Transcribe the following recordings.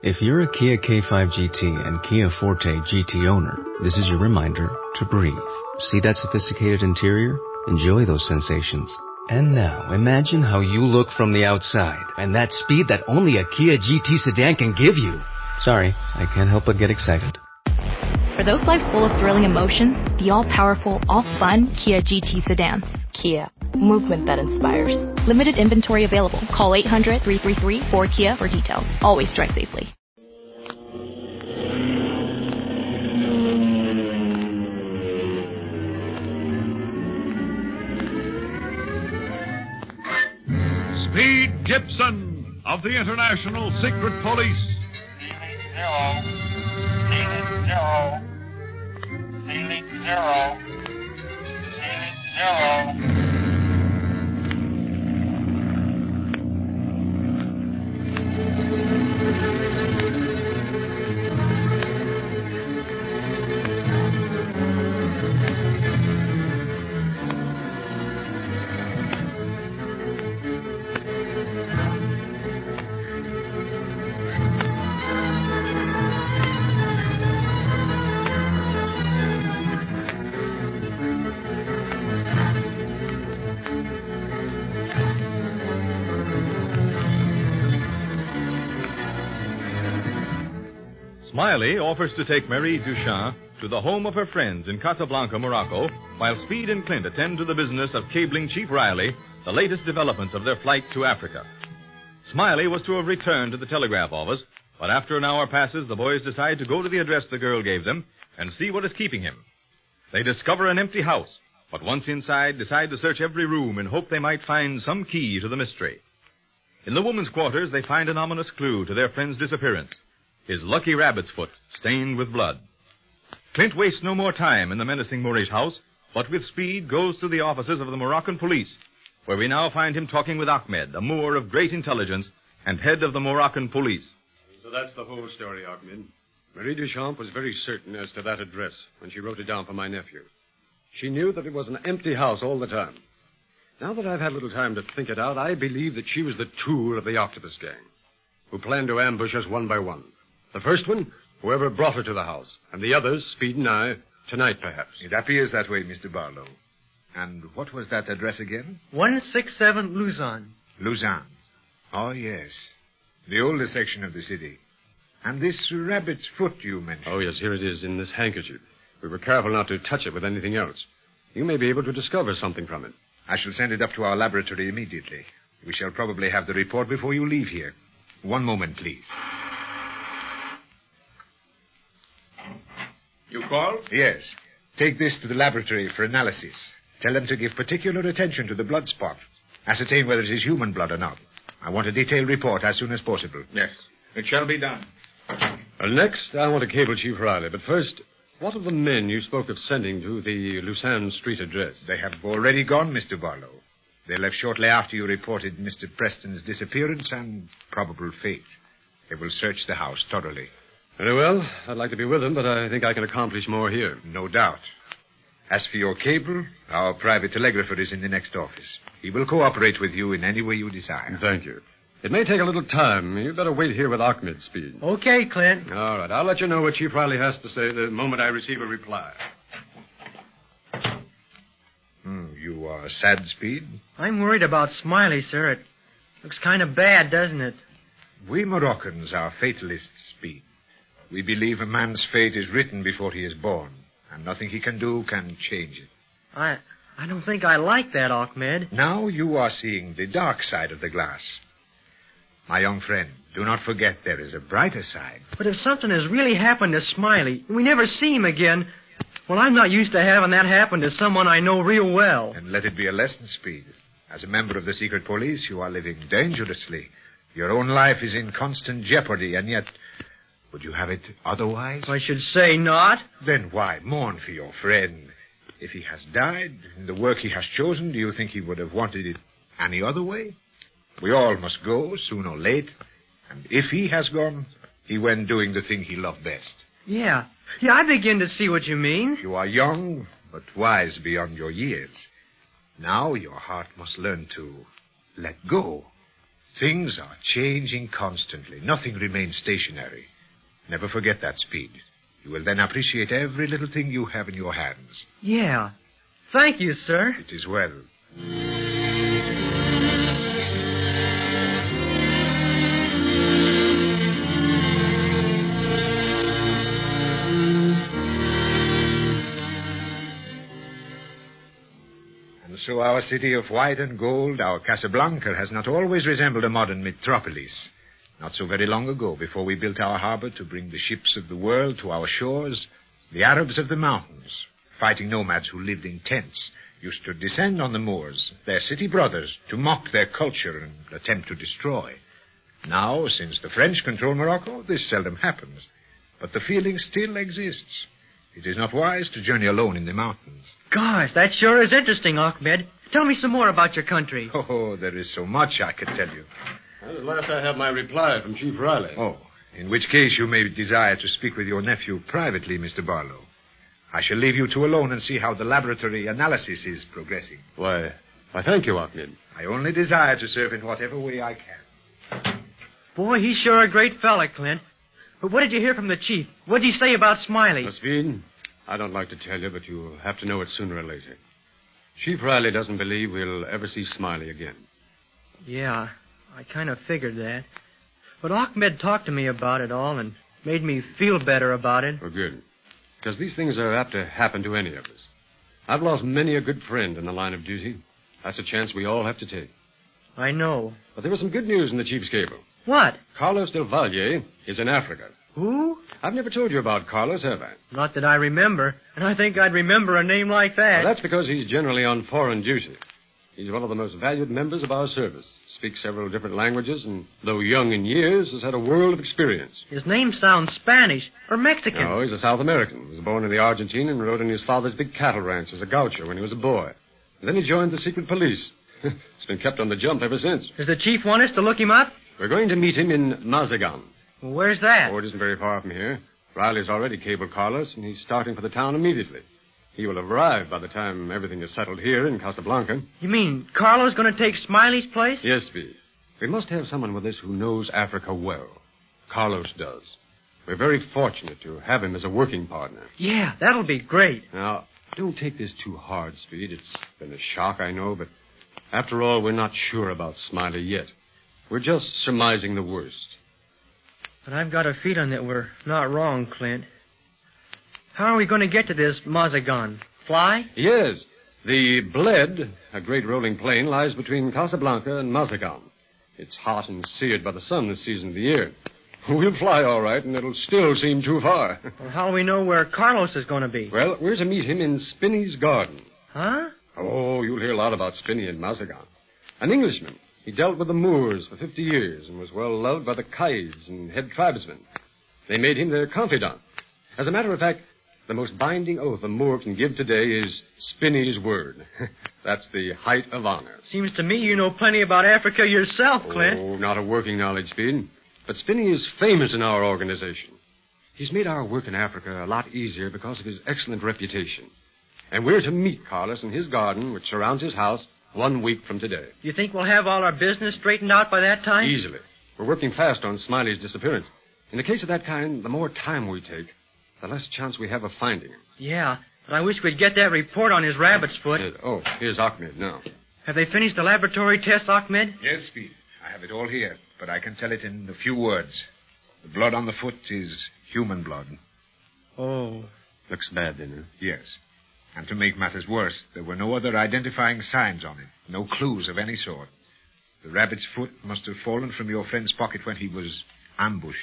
If you're a Kia K5 GT and Kia Forte GT owner, this is your reminder to breathe. See that sophisticated interior? Enjoy those sensations. And now, imagine how you look from the outside, and that speed that only a Kia GT sedan can give you. Sorry, I can't help but get excited. For those lives full of thrilling emotions, the all-powerful, all-fun Kia GT sedans. Kia, movement that inspires. Limited inventory available. Call 800-333-4KIA for details. Always drive safely. Speed Gibson of the International Secret Police. Ceiling zero. Smiley offers to take Marie Duchamp to the home of her friends in Casablanca, Morocco, while Speed and Clint attend to the business of cabling Chief Riley the latest developments of their flight to Africa. Smiley was to have returned to the telegraph office, but after an hour passes, the boys decide to go to the address the girl gave them and see what is keeping him. They discover an empty house, but once inside, decide to search every room in hope they might find some key to the mystery. In the woman's quarters, they find an ominous clue to their friend's disappearance. His lucky rabbit's foot, stained with blood. Clint wastes no more time in the menacing Moorish house, but with Speed goes to the offices of the Moroccan police, where we now find him talking with Ahmed, a Moor of great intelligence and head of the Moroccan police. So that's the whole story, Ahmed. Marie Duchamp was very certain as to that address when she wrote it down for my nephew. She knew that it was an empty house all the time. Now that I've had a little time to think it out, I believe that she was the tool of the Octopus gang, who planned to ambush us one by one. The first one, whoever brought her to the house. And the others, Speed and I, tonight perhaps. It appears that way, Mr. Barlow. And what was that address again? 167 Luzon. Luzon. Oh, yes. The oldest section of the city. And this rabbit's foot you mentioned. Oh, yes, here it is in this handkerchief. We were careful not to touch it with anything else. You may be able to discover something from it. I shall send it up to our laboratory immediately. We shall probably have the report before you leave here. One moment, please. You called? Yes. Take this to the laboratory for analysis. Tell them to give particular attention to the blood spot. Ascertain whether it is human blood or not. I want a detailed report as soon as possible. Yes, it shall be done. Well, next, I want to cable Chief Riley. But first, what of the men you spoke of sending to the Lucerne Street address? They have already gone, Mr. Barlow. They left shortly after you reported Mr. Preston's disappearance and probable fate. They will search the house thoroughly. Very well. I'd like to be with them, but I think I can accomplish more here. No doubt. As for your cable, our private telegrapher is in the next office. He will cooperate with you in any way you desire. Thank you. It may take a little time. You'd better wait here with Ahmed, Speed. Okay, Clint. All right. I'll let you know what Chief Riley has to say the moment I receive a reply. You are sad, Speed? I'm worried about Smiley, sir. It looks kind of bad, doesn't it? We Moroccans are fatalists, Speed. We believe a man's fate is written before he is born, and nothing he can do can change it. I don't think I like that, Ahmed. Now you are seeing the dark side of the glass. My young friend, do not forget there is a brighter side. But if something has really happened to Smiley, and we never see him again, well, I'm not used to having that happen to someone I know real well. And let it be a lesson, Speed. As a member of the secret police, you are living dangerously. Your own life is in constant jeopardy, and yet... would you have it otherwise? I should say not. Then why mourn for your friend? If he has died in the work he has chosen, do you think he would have wanted it any other way? We all must go, soon or late. And if he has gone, he went doing the thing he loved best. Yeah, I begin to see what you mean. You are young, but wise beyond your years. Now your heart must learn to let go. Things are changing constantly. Nothing remains stationary. Never forget that, Speed. You will then appreciate every little thing you have in your hands. Yeah. Thank you, sir. It is well. And so our city of white and gold, our Casablanca, has not always resembled a modern metropolis. Not so very long ago, before we built our harbor to bring the ships of the world to our shores, the Arabs of the mountains, fighting nomads who lived in tents, used to descend on the Moors, their city brothers, to mock their culture and attempt to destroy. Now, since the French control Morocco, this seldom happens. But the feeling still exists. It is not wise to journey alone in the mountains. Gosh, that sure is interesting, Ahmed. Tell me some more about your country. Oh, there is so much I could tell you. Well, at last I have my reply from Chief Riley. Oh, in which case you may desire to speak with your nephew privately, Mr. Barlow. I shall leave you two alone and see how the laboratory analysis is progressing. Why, thank you, Ahmed. I only desire to serve in whatever way I can. Boy, he's sure a great fella, Clint. But what did you hear from the chief? What did he say about Smiley? Speed, I don't like to tell you, but you'll have to know it sooner or later. Chief Riley doesn't believe we'll ever see Smiley again. Yeah, I kind of figured that. But Ahmed talked to me about it all and made me feel better about it. Well, good. Because these things are apt to happen to any of us. I've lost many a good friend in the line of duty. That's a chance we all have to take. I know. But there was some good news in the chief's cable. What? Carlos del Valle is in Africa. Who? I've never told you about Carlos, have I? Not that I remember. And I think I'd remember a name like that. Well, that's because he's generally on foreign duty. He's one of the most valued members of our service. Speaks several different languages, and though young in years, has had a world of experience. His name sounds Spanish or Mexican. No, he's a South American. He was born in the Argentine and rode in his father's big cattle ranch as a gaucho when he was a boy. And then he joined the secret police. It's been kept on the jump ever since. Does the chief want us to look him up? We're going to meet him in Mazagan. Well, where's that? Oh, it isn't very far from here. Riley's already cabled Carlos, and he's starting for the town immediately. He will have arrived by the time everything is settled here in Casablanca. You mean Carlo's going to take Smiley's place? Yes, Speed. We must have someone with us who knows Africa well. Carlos does. We're very fortunate to have him as a working partner. Yeah, that'll be great. Now, don't take this too hard, Speed. It's been a shock, I know, but after all, we're not sure about Smiley yet. We're just surmising the worst. But I've got a feeling that we're not wrong, Clint. How are we going to get to this Mazagan? Fly? Yes. The Bled, a great rolling plain, lies between Casablanca and Mazagan. It's hot and seared by the sun this season of the year. We'll fly all right, and it'll still seem too far. Well, how do we know where Carlos is going to be? Well, we're to meet him in Spinney's garden. Huh? Oh, you'll hear a lot about Spinney and Mazagan. An Englishman. He dealt with the Moors for 50 years and was well loved by the Kais and head tribesmen. They made him their confidant. As a matter of fact, the most binding oath a Moor can give today is Spinney's word. That's the height of honor. Seems to me you know plenty about Africa yourself, Clint. Oh, not a working knowledge, Speed. But Spinney is famous in our organization. He's made our work in Africa a lot easier because of his excellent reputation. And we're to meet Carlos in his garden, which surrounds his house, 1 week from today. You think we'll have all our business straightened out by that time? Easily. We're working fast on Smiley's disappearance. In a case of that kind, the more time we take, the less chance we have of finding him. Yeah, but I wish we'd get that report on his rabbit's foot. Here's Ahmed now. Have they finished the laboratory tests, Ahmed? Yes, Speed. I have it all here, but I can tell it in a few words. The blood on the foot is human blood. Oh. Looks bad, then, huh? Yes. And to make matters worse, there were no other identifying signs on it. No clues of any sort. The rabbit's foot must have fallen from your friend's pocket when he was ambushed.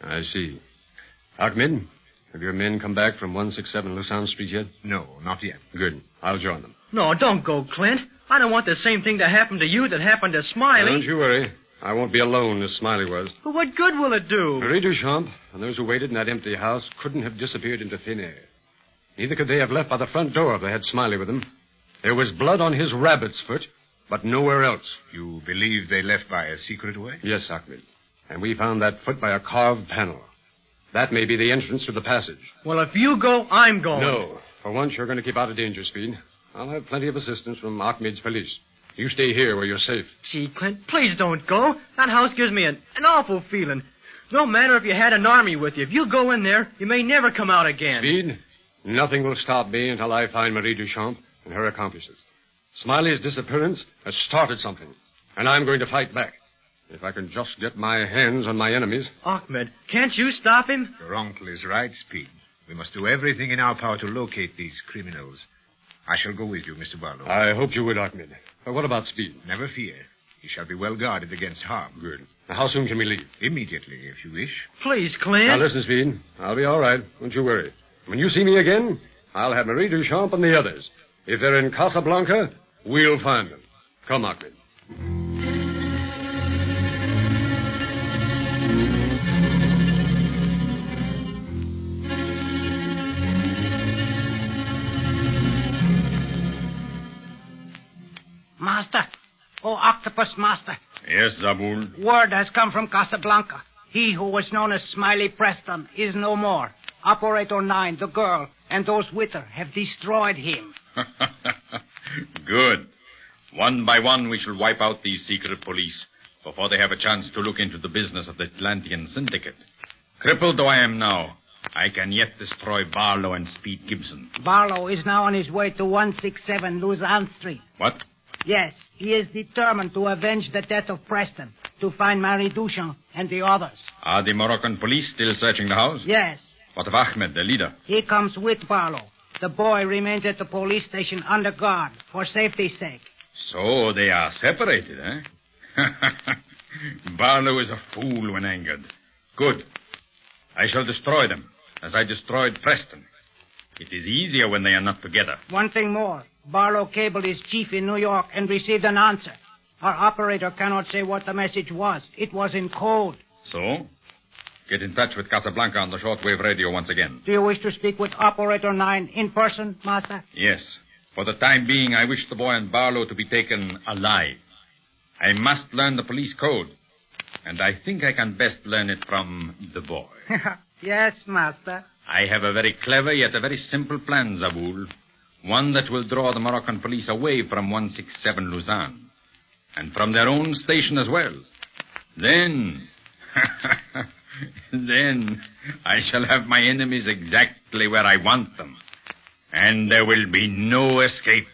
I see. Ahmed, have your men come back from 167 Lucerne Street yet? No, not yet. Good. I'll join them. No, don't go, Clint. I don't want the same thing to happen to you that happened to Smiley. Don't you worry. I won't be alone as Smiley was. But what good will it do? Marie Duchamp and those who waited in that empty house couldn't have disappeared into thin air. Neither could they have left by the front door if they had Smiley with them. There was blood on his rabbit's foot, but nowhere else. You believe they left by a secret way? Yes, Ahmed. And we found that foot by a carved panel. That may be the entrance to the passage. Well, if you go, I'm going. No. For once, you're going to keep out of danger, Speed. I'll have plenty of assistance from Ahmed's police. You stay here where you're safe. Gee, Clint, please don't go. That house gives me an awful feeling. No matter if you had an army with you. If you go in there, you may never come out again. Speed, nothing will stop me until I find Marie Duchamp and her accomplices. Smiley's disappearance has started something, and I'm going to fight back. If I can just get my hands on my enemies. Ahmed, can't you stop him? Your uncle is right, Speed. We must do everything in our power to locate these criminals. I shall go with you, Mr. Barlow. I hoped you would, Ahmed. What about Speed? Never fear. He shall be well guarded against harm. Good. Now, how soon can we leave? Immediately, if you wish. Please, Clint. Now, listen, Speed. I'll be all right. Don't you worry. When you see me again, I'll have Marie Duchamp and the others. If they're in Casablanca, we'll find them. Come, Ahmed. Master. Oh, Octopus, Master. Yes, Zabul. Word has come from Casablanca. He who was known as Smiley Preston is no more. Operator 9, the girl, and those with her have destroyed him. Good. One by one, we shall wipe out these secret police before they have a chance to look into the business of the Atlantean Syndicate. Crippled though I am now, I can yet destroy Barlow and Speed Gibson. Barlow is now on his way to 167 Luzanne Street. What? Yes, he is determined to avenge the death of Preston, to find Marie Duchamp and the others. Are the Moroccan police still searching the house? Yes. What of Ahmed, the leader? He comes with Barlow. The boy remains at the police station under guard for safety's sake. So they are separated, eh? Barlow is a fool when angered. Good. I shall destroy them, as I destroyed Preston. It is easier when they are not together. One thing more. Barlow cabled his chief in New York and received an answer. Our operator cannot say what the message was. It was in code. So? Get in touch with Casablanca on the shortwave radio once again. Do you wish to speak with Operator 9 in person, Master? Yes. For the time being, I wish the boy and Barlow to be taken alive. I must learn the police code. And I think I can best learn it from the boy. Yes, Master. I have a very clever yet a very simple plan, Zabul. One that will draw the Moroccan police away from 167 Luzanne. And from their own station as well. Then... then I shall have my enemies exactly where I want them. And there will be no escape.